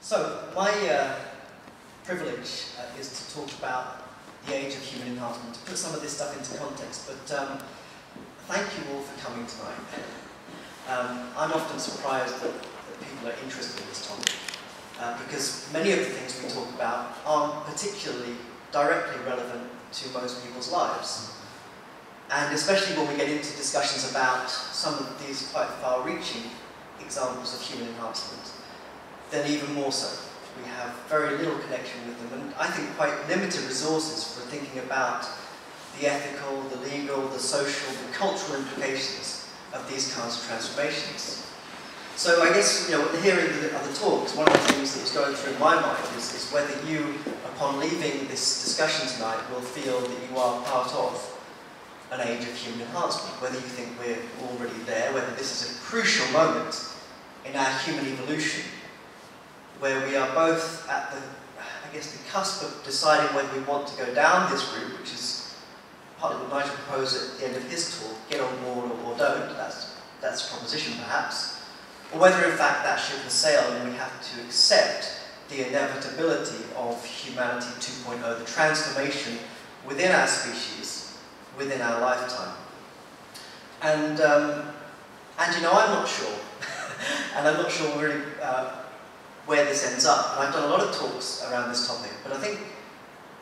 So, my privilege is to talk about the age of human enhancement, to put some of this stuff into context, but thank you all for coming tonight. I'm often surprised that people are interested in this topic, because many of the things we talk about aren't particularly directly relevant to most people's lives. And especially when we get into discussions about some of these quite far-reaching examples of human enhancement, then even more so. We have very little connection with them, and I think quite limited resources for thinking about the ethical, the legal, the social, the cultural implications of these kinds of transformations. So I guess, hearing the other talks, one of the things that was going through my mind is whether you, upon leaving this discussion tonight, will feel that you are part of an age of human enhancement, whether you think we're already there, whether this is a crucial moment in our human evolution, where we are both at the cusp of deciding whether we want to go down this route, which is partly what Nigel proposed at the end of his talk, get on board or don't, that's a proposition perhaps, or whether in fact that ship has sailed and we have to accept the inevitability of humanity 2.0, the transformation within our species, within our lifetime. And I'm not sure, and I'm not sure really where this ends up. And I've done a lot of talks around this topic, but I think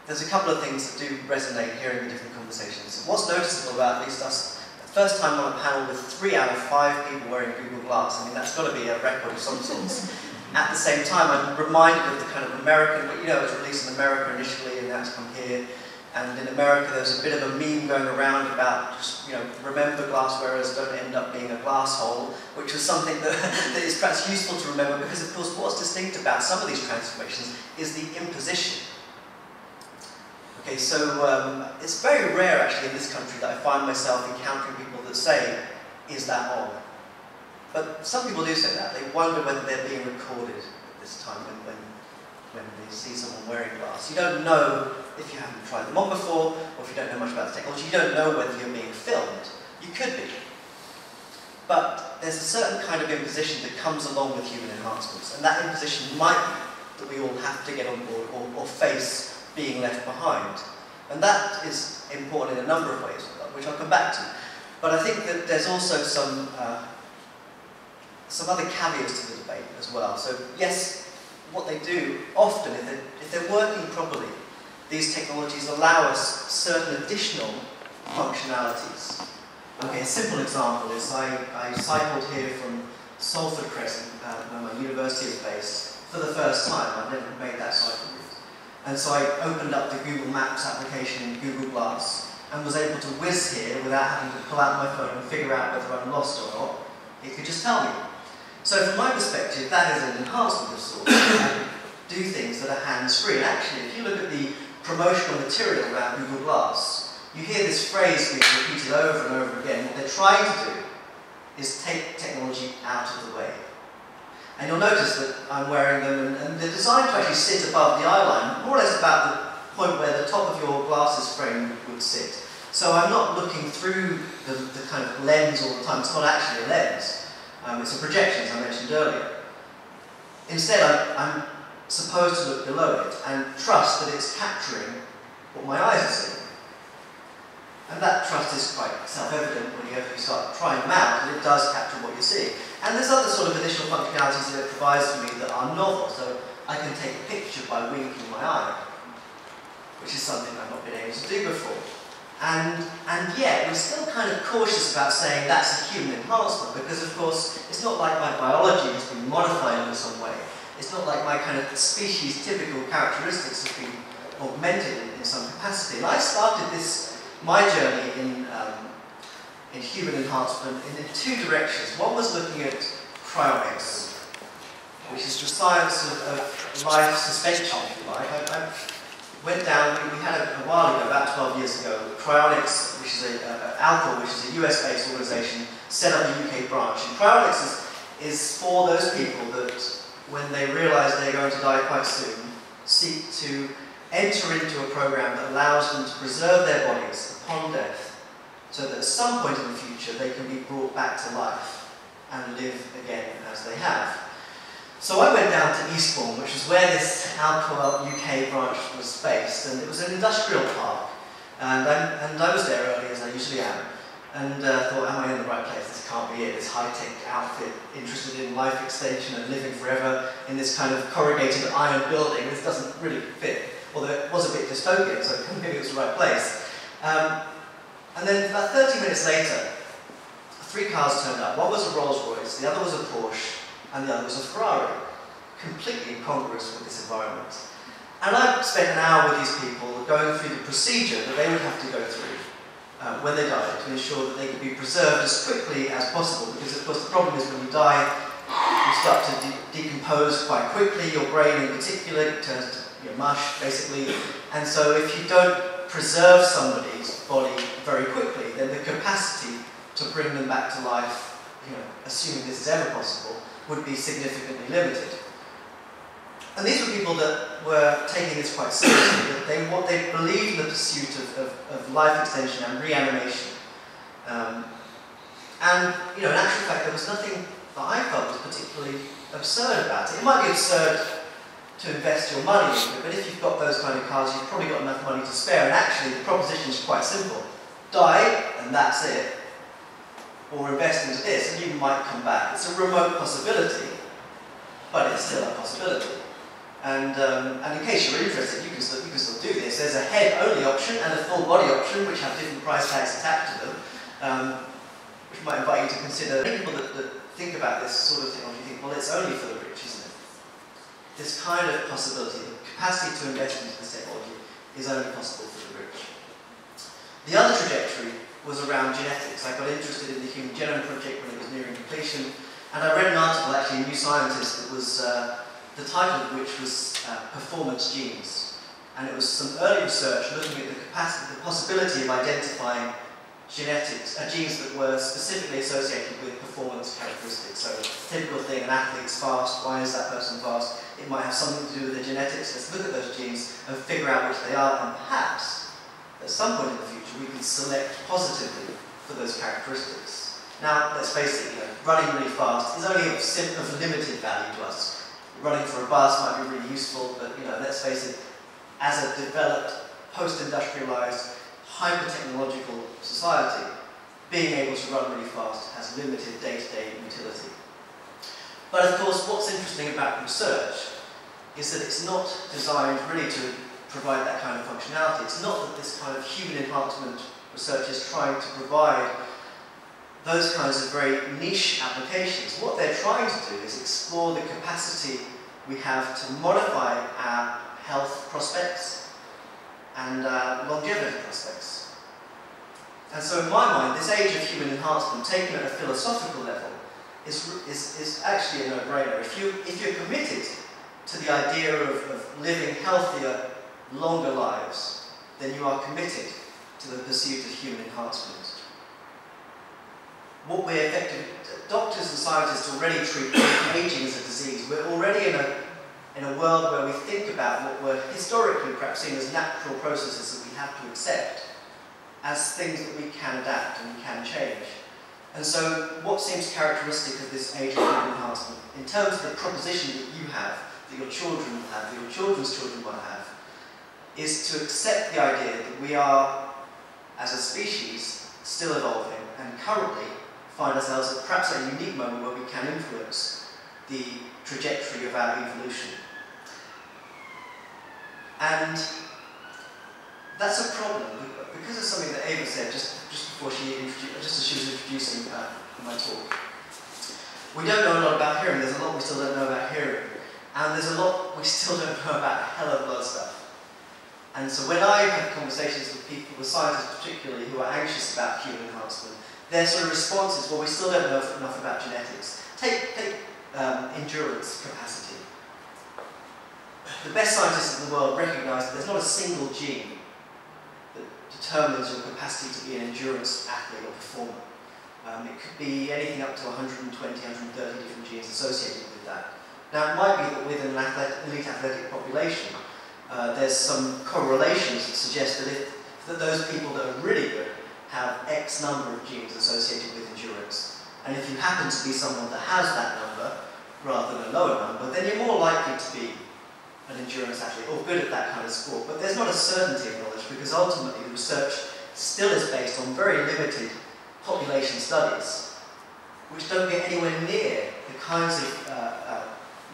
there's a couple of things that do resonate hearing the different conversations. What's noticeable about at least us, the first time on a panel with 3 out of 5 people wearing Google Glass, I mean that's got to be a record of some sorts. At the same time, I'm reminded of the kind of American, it was released in America initially and now it's come here. And in America there's a bit of a meme going around about just, remember glass wearers don't end up being a glass hole, which is something that is perhaps useful to remember because of course what's distinct about some of these transformations is the imposition. Okay, so it's very rare actually in this country that I find myself encountering people that say, is that on? But some people do say that. They wonder whether they're being recorded at this time when they see someone wearing glass. You don't know if you haven't tried them on before, or if you don't know much about the technology, you don't know whether you're being filmed. You could be. But there's a certain kind of imposition that comes along with human enhancements, and that imposition might be that we all have to get on board or face being left behind. And that is important in a number of ways, which I'll come back to. But I think that there's also some other caveats to the debate as well. So yes, what they do often, if they're working properly, these technologies allow us certain additional functionalities. Okay, a simple example is I cycled here from Salford Crescent, where my university is based, for the first time. I've never made that cycle route. And so I opened up the Google Maps application in Google Glass and was able to whiz here without having to pull out my phone and figure out whether I'm lost or not. It could just tell me. So from my perspective, that is an enhancement of sorts. I do things that are hands-free. And actually, if you look at the promotional material around Google Glass, you hear this phrase being repeated over and over again. What they're trying to do is take technology out of the way. And you'll notice that I'm wearing them, and they're designed to actually sit above the eye line, more or less about the point where the top of your glasses frame would sit. So I'm not looking through the kind of lens all the time. It's not actually a lens. It's a projection, as I mentioned earlier. Instead, I'm supposed to look below it and trust that it's capturing what my eyes are seeing. And that trust is quite self-evident when you start trying them out, and it does capture what you're seeing. And there's other sort of additional functionalities that it provides for me that are novel. So I can take a picture by winking my eye, which is something I've not been able to do before. And yet, we're still kind of cautious about saying that's a human enhancement, because of course, it's not like my biology has been modified in some way. It's not like my kind of species-typical characteristics have been augmented in some capacity. And I started my journey in human enhancement in 2 directions. One was looking at cryonics, which is the science of life suspension, if you like. I went down, we had a while ago, about 12 years ago, Cryonics, which is Alcor, which is a US-based organisation, set up a UK branch. And Cryonics is for those people that, when they realise they're going to die quite soon, seek to enter into a program that allows them to preserve their bodies upon death, so that at some point in the future they can be brought back to life and live again as they have. So I went down to Eastbourne, which is where this Alcoa UK branch was based, and it was an industrial park. And I was there early, as I usually am, and thought, am I in the right place? This can't be it. This high-tech outfit interested in life extension and living forever in this kind of corrugated iron building. This doesn't really fit, although it was a bit dystopian, so maybe it was the right place. And then about 30 minutes later, 3 cars turned up. One was a Rolls-Royce, the other was a Porsche, and the other was a Ferrari. Completely incongruous with this environment. And I spent an hour with these people going through the procedure that they would have to go through when they died to ensure that they could be preserved as quickly as possible, because of course the problem is when you die, you start to decompose quite quickly, your brain in particular turns to mush basically, and so if you don't preserve somebody's body very quickly, then the capacity to bring them back to life, assuming this is ever possible, would be significantly limited. And these were people that were taking this quite seriously, that they believed in the pursuit of life extension and reanimation. And in actual fact, there was nothing that I felt was particularly absurd about it. It might be absurd to invest your money into it, but if you've got those kind of cars, you've probably got enough money to spare. And actually, the proposition is quite simple. Die, and that's it. Or invest into this, and you might come back. It's a remote possibility, but it's still a possibility. And in case you're interested, you can still do this. There's a head-only option and a full-body option, which have different price tags attached to them, which might invite you to consider. Many people that think about this sort of technology think, well, it's only for the rich, isn't it? This kind of possibility, the capacity to invest into this technology, is only possible for the rich. The other trajectory was around genetics. I got interested in the Human Genome Project when it was nearing completion, and I read an article actually in New Scientist that was the title of which was Performance Genes, and it was some early research looking at the possibility of identifying genes that were specifically associated with performance characteristics. So, typical thing, an athlete's fast, why is that person fast? It might have something to do with their genetics. Let's look at those genes and figure out which they are, and perhaps, at some point in the future, we can select positively for those characteristics. Now, let's face it, running really fast is only of limited value to us. Running for a bus might be really useful, but let's face it, as a developed, post-industrialized, hyper-technological society, being able to run really fast has limited day-to-day utility. But of course, what's interesting about research is that it's not designed really to provide that kind of functionality. It's not that this kind of human enhancement research is trying to provide those kinds of very niche applications. What they're trying to do is explore the capacity we have to modify our health prospects and longevity prospects. And so in my mind, this age of human enhancement, taken at a philosophical level, is actually a no-brainer. If you're committed to the idea of living healthier, longer lives, then you are committed to the pursuit of human enhancement. What we're effectively, doctors and scientists already treat aging as a disease. We're already in a world where we think about what were historically perhaps seen as natural processes that we have to accept as things that we can adapt and we can change. And so what seems characteristic of this age of human enhancement, in terms of the proposition that you have, that your children will have, that your children's children will have, is to accept the idea that we are, as a species, still evolving, and currently find ourselves at perhaps a unique moment where we can influence the trajectory of our evolution. And that's a problem, because of something that Ava said just as she was introducing my talk. We don't know a lot about hearing. There's a lot we still don't know about hearing. And there's a lot we still don't know about a hell of a lot of stuff. And so when I have conversations with people, with scientists particularly, who are anxious about human enhancement, their sort of response is, well, we still don't know enough about genetics. Take endurance capacity. The best scientists in the world recognise that there's not a single gene that determines your capacity to be an endurance athlete or performer. It could be anything up to 120, 130 different genes associated with that. Now, it might be that within an elite athletic population, there's some correlations that suggest that those people that are really good have X number of genes associated with endurance. And if you happen to be someone that has that number, rather than a lower number, then you're more likely to be an endurance athlete or good at that kind of sport. But there's not a certainty of knowledge, because ultimately the research still is based on very limited population studies, which don't get anywhere near the kinds of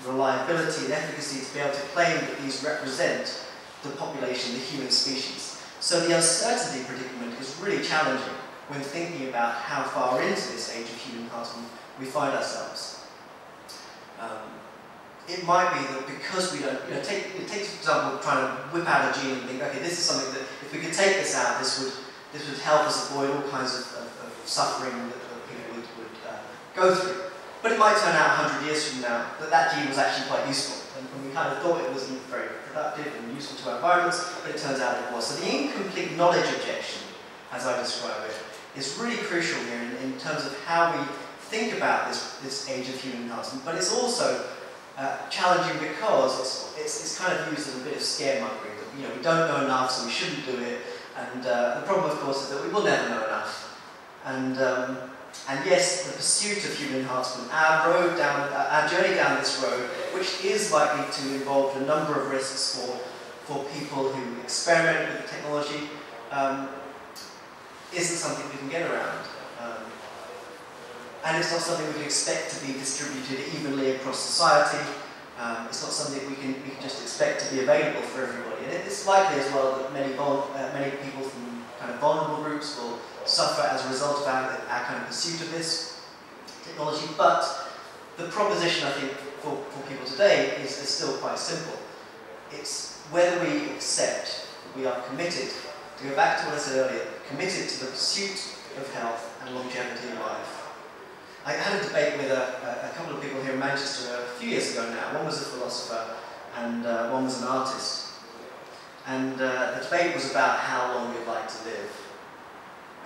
reliability and efficacy to be able to claim that these represent the population, the human species. So the uncertainty predicament is really challenging when thinking about how far into this age of human enhancement we find ourselves. It might be that because we don't, take for example, trying to whip out a gene and think, okay, this is something that if we could take this out, this would help us avoid all kinds of suffering that people would go through. But it might turn out 100 years from now that gene was actually quite useful, and we kind of thought it wasn't very productive and useful to our environments, but it turns out it was. So the incomplete knowledge objection, as I describe it, is really crucial here in terms of how we think about this age of human enhancement. But it's also challenging because it's kind of used as a bit of scaremongering. That, we don't know enough, so we shouldn't do it. And the problem, of course, is that we will never know enough. And yes, the pursuit of human enhancement, our journey down this road, which is likely to involve a number of risks for people who experiment with technology, isn't something we can get around. And it's not something we can expect to be distributed evenly across society. It's not something we can just expect to be available for everybody. And it's likely as well that many people from kind of vulnerable groups will suffer as a result of our kind of pursuit of this technology. But the proposition, I think, for people today is still quite simple. It's whether we accept that we are committed, to go back to what I said earlier, committed to the pursuit of health and longevity in life. I had a debate with a couple of people here in Manchester a few years ago now. One was a philosopher and one was an artist. And the debate was about how long we'd like to live.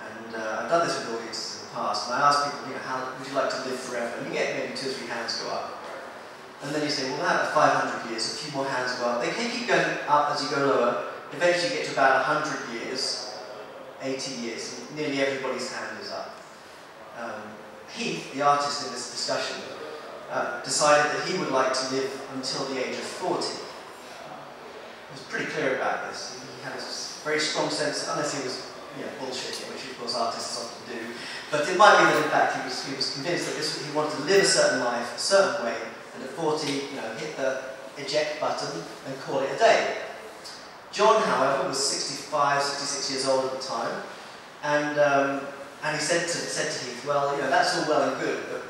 And I've done this with audiences in the past, and I ask people, how would you like to live forever? And you get maybe 2 or 3 hands go up. And then you say, well, how about 500 years? A few more hands go up. They can keep going up as you go lower. Eventually you get to about 100 years, 80 years, and nearly everybody's hand is up. Heath, the artist in this discussion, decided that he would like to live until the age of 40. He was pretty clear about this. He had a very strong sense, unless he was bullshitting, which of course artists often do, but it might be that in fact he was convinced that he wanted to live a certain life, a certain way, and at 40, hit the eject button and call it a day. John, however, was 65, 66 years old at the time, and he said to Heath, well, that's all well and good, but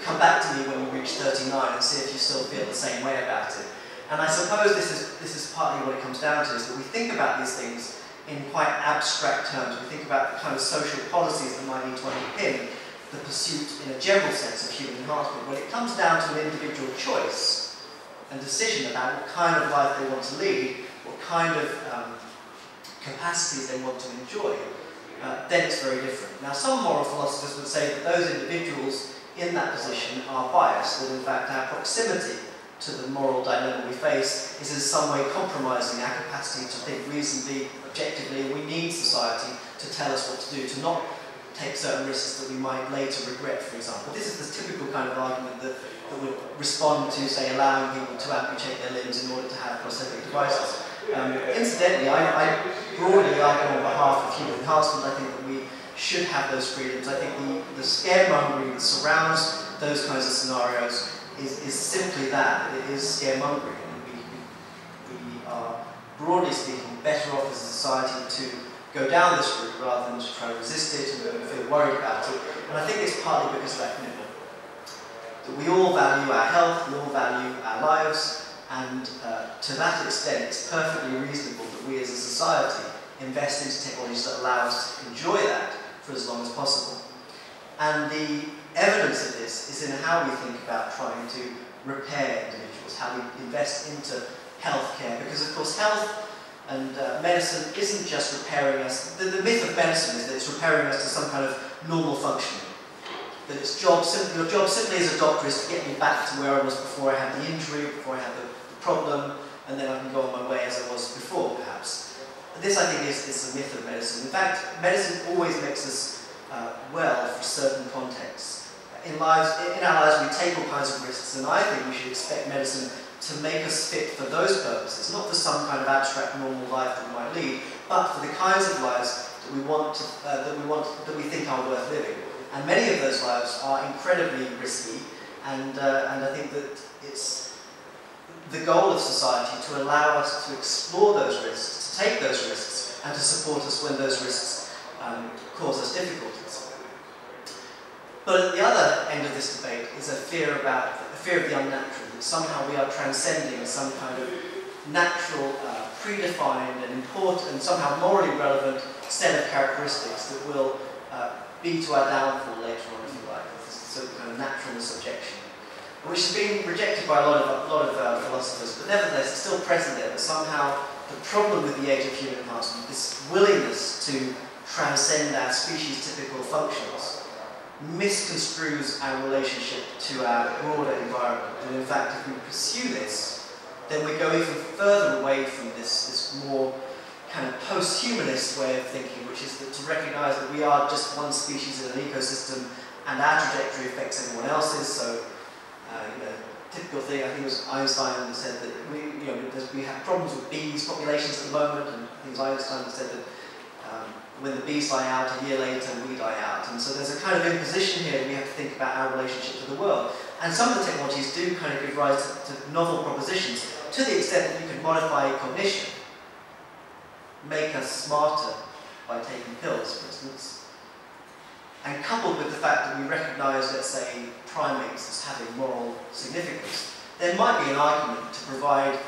come back to me when you reach 39 and see if you still feel the same way about it. And I suppose this is partly what it comes down to, is that we think about these things in quite abstract terms. We think about the kind of social policies that might need to underpin the pursuit in a general sense of human enhancement. When it comes down to an individual choice and decision about what kind of life they want to lead, what kind of capacities they want to enjoy, then it's very different. Now, some moral philosophers would say that those individuals in that position are biased, that in fact our proximity to the moral dilemma we face is in some way compromising our capacity to think reasonably, objectively, and we need society to tell us what to do, to not take certain risks that we might later regret, for example. This is the typical kind of argument that would respond to, say, allowing people to amputate their limbs in order to have prosthetic devices. Incidentally, I broadly argue on behalf of human enhancement. I think that we should have those freedoms. I think the scaremongering that surrounds those kinds of scenarios is simply that. It is scaremongering. We are, broadly speaking, better off as a society to go down this route rather than to try to resist it and feel worried about it. And I think it's partly because of that commitment. That we all value our health, we all value our lives, and to that extent it's perfectly reasonable that we as a society invest into technologies that allow us to enjoy that for as long as possible. And the evidence of this is in how we think about trying to repair individuals, how we invest into healthcare, because of course health and medicine isn't just repairing us. The myth of medicine is that it's repairing us to some kind of normal functioning. That your job simply as a doctor is to get me back to where I was before I had the injury, before I had the problem, and then I can go on my way as I was before, perhaps. This, I think, is the myth of medicine. In fact, medicine always makes us well for certain contexts. in our lives we take all kinds of risks, and I think we should expect medicine to make us fit for those purposes, not for some kind of abstract normal life that we might lead, but for the kinds of lives that we think are worth living. And many of those lives are incredibly risky, and I think that it's the goal of society to allow us to explore those risks, to take those risks, and to support us when those risks cause us difficulties. But at the other end of this debate is a fear of the unnatural, that somehow we are transcending some kind of natural, predefined and important and somehow morally relevant set of characteristics that will be to our downfall later on, if you like, this sort of kind of naturalness objection, which has been rejected by a lot of philosophers, but nevertheless it's still present there, that somehow the problem with the age of human enhancement, this willingness to transcend our species' typical functions, misconstrues our relationship to our broader environment. And in fact, if we pursue this, then we go even further away from this more kind of post-humanist way of thinking, which is that to recognise that we are just one species in an ecosystem and our trajectory affects everyone else's. So, typical thing, I think it was Einstein that said that we have problems with bees populations at the moment, and I think it was Einstein that said that when the bees die out, a year later we die out. And so there's a kind of imposition here that we have to think about our relationship to the world. And some of the technologies do kind of give rise to novel propositions, to the extent that you could modify cognition, make us smarter by taking pills, for instance. And coupled with the fact that we recognise, let's say, primates as having moral significance, there might be an argument to provide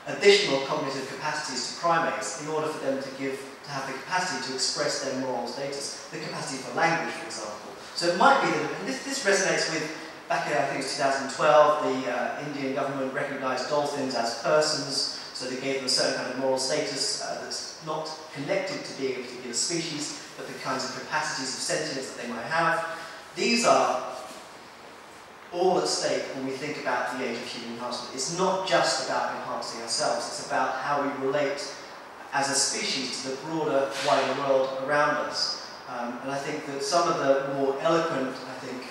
additional cognitive capacities to primates in order for them to have the capacity to express their moral status, the capacity for language, for example. So it might be that, and this resonates with, back in, I think it was 2012, the Indian government recognised dolphins as persons, so they gave them a certain kind of moral status that's not connected to being a particular species, but the kinds of capacities of sentience that they might have. These are all at stake when we think about the age of human enhancement. It's not just about enhancing ourselves, it's about how we relate as a species to the broader, wider world around us. And I think that some of the more eloquent,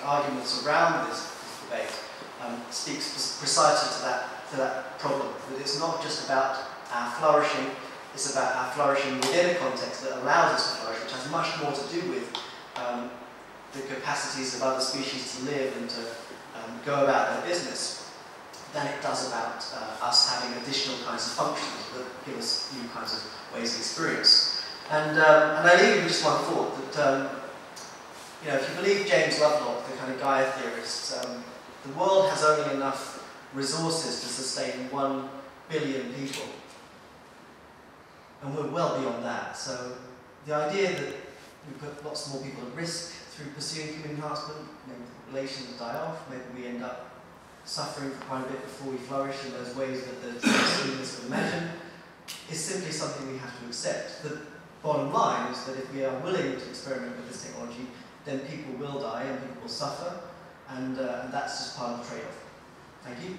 arguments around this debate speaks precisely to that problem. That it's not just about our flourishing, it's about our flourishing within a context that allows us to flourish, which has much more to do with the capacities of other species to live and to go about their business, than it does about us having additional kinds of functions that give us new kinds of ways of experience. And I leave you with just one thought, that if you believe James Lovelock, the kind of Gaia theorist, the world has only enough resources to sustain 1 billion people. And we're well beyond that. So the idea that we put lots more people at risk through pursuing human enhancement, maybe the populations die off, maybe we end up suffering for quite a bit before we flourish in those ways that the humanists would imagine, is simply something we have to accept. The bottom line is that if we are willing to experiment with this technology, then people will die and people will suffer, and that's just part of the trade-off. Thank you.